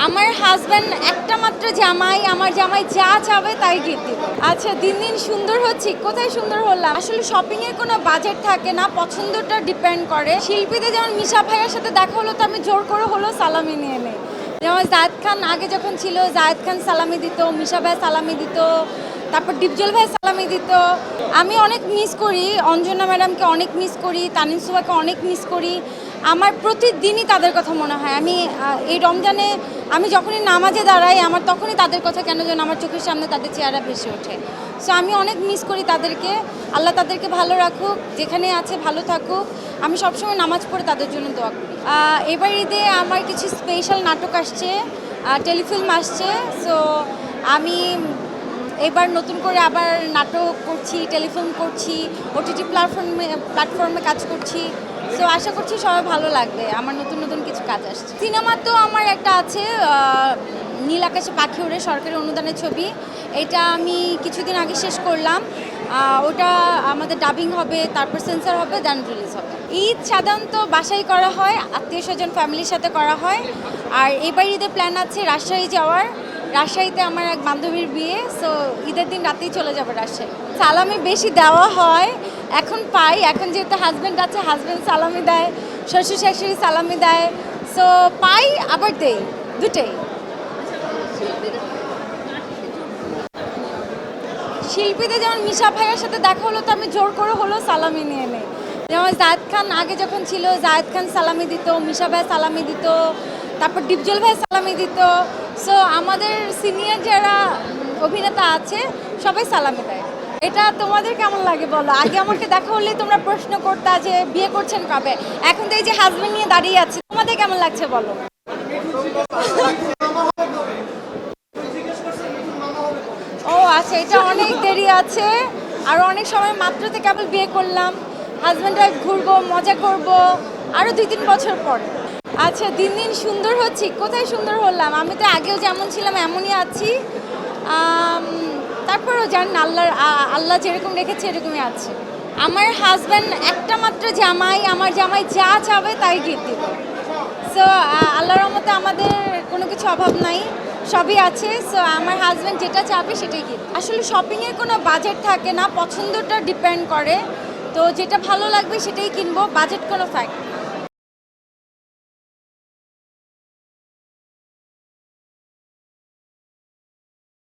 আমার হাজব্যান্ড একটা মাত্র জামাই, আমার জামাই যা চাবে তাই গিফট দিব। আচ্ছা, দিন দিন সুন্দর হচ্ছি, কোথায় সুন্দর হলাম? আসলে শপিং এর কোনো বাজেট থাকে না, পছন্দটা ডিপেন্ড করে। শিল্পীদের যেমন মিশা ভাইয়ের সাথে দেখা হলো তো আমি জোর করে হলো সালামি নিয়ে নেই। যেমন জায়েদ খান আগে যখন ছিল, জায়েদ খান সালামি দিত, মিশা ভাই সালামি দিত, তারপর ডিপজল ভাই সালামি দিত। আমি অনেক মিস করি অঞ্জনা ম্যাডামকে, অনেক মিস করি তানিম সুবাকে, অনেক মিস করি। আমার প্রতিদিনই তাদের কথা মনে হয়। আমি এই রমজানে আমি যখনই নামাজে দাঁড়াই আমার তখনই তাদের কথা কেন যেন আমার চোখের সামনে তাদের চেহারা ভেসে ওঠে। সো আমি অনেক মিস করি তাদেরকে। আল্লাহ তাদেরকে ভালো রাখুক, যেখানে আছে ভালো থাকুক। আমি সবসময় নামাজ পড়ে তাদের জন্য দোয়া করি। এবার ঈদে আমার কিছু স্পেশাল নাটক আসছে, টেলিফিল্ম আসছে। সো আমি এবার নতুন করে আবার নাটক করছি, টেলিফিল্ম করছি, ওটিটি প্ল্যাটফর্মে কাজ করছি। সো আশা করছি সবাই ভালো লাগবে। আমার নতুন নতুন কিছু কাজ আসছে। সিনেমা তো আমার একটা আছে, নীল আকাশে পাখি ওড়ে, সরকারি অনুদানের ছবি। এটা আমি কিছুদিন আগে শেষ করলাম। ওটা আমাদের ডাবিং হবে, তারপর সেন্সার হবে, দেন রিলিজ হবে। ঈদ সাধারণত বাসায় করা হয়, আত্মীয় স্বজন ফ্যামিলির সাথে করা হয়। আর এবার ঈদের প্ল্যান আছে রাজশাহী যাওয়ার। রাজশাহীতে আমার এক বান্ধবীর বিয়ে, সো ঈদের দিন রাতেই চলে যাবে রাজশাহী। সালামি বেশি দেওয়া হয়, এখন পাই। এখন যেহেতু হাজব্যান্ড আছে, হাজব্যান্ড সালামি দেয়, শ্বশুর শাশুড়ি সালামি দেয়। সো পাই আবার দেই, দুটোই। শিল্পীদের যেমন মিশা ভাইয়ের সাথে দেখা হলো তো আমি জোর করে হলো সালামি নিয়ে নেই। যেমন জায়েদ খান আগে যখন ছিল, জায়েদ খান সালামি দিত, মিশা ভাই সালামি দিত, তারপর ডিপজল ভাই সালামি দিত। সো আমাদের সিনিয়র যারা অভিনেতা আছে সবাই সালামি দেয়। এটা তোমাদের কেমন লাগে বলো? আগে আমাকে দেখা হলেই তোমরা প্রশ্ন করতা যে বিয়ে করছেন কবে, এখন তো এই যে হাজব্যান্ড নিয়ে দাঁড়িয়ে আছি। তোমাদের কেমন লাগছে বলো? ও আচ্ছা, এটা অনেক দেরি আছে। আর অনেক সময় মাত্র তো কেবল বিয়ে করলাম, হাজব্যান্ড ওয়াইফ ঘুরবো, মজা করব আরও 2-3 বছর পরে। আচ্ছা, দিন দিন সুন্দর হচ্ছি, কোথায় সুন্দর হলাম? আমি তো আগেও যেমন ছিলাম এমনই আছি। তারপরও জান আল্লাহ যেরকম রেখেছে এরকমই আছে। আমার হাজব্যান্ড একটা মাত্র জামাই, আমার জামাই যা চাবে তাই গিফট দিব। সো আল্লাহর রহমতে আমাদের কোনো কিছু অভাব নাই, সবই আছে। সো আমার হাজব্যান্ড যেটা চাবে সেটাই কিনবে। আসলে শপিংয়ের কোনো বাজেট থাকে না, পছন্দটা ডিপেন্ড করে। তো যেটা ভালো লাগবে সেটাই কিনবো, বাজেট কোনো ফ্যাক্ট।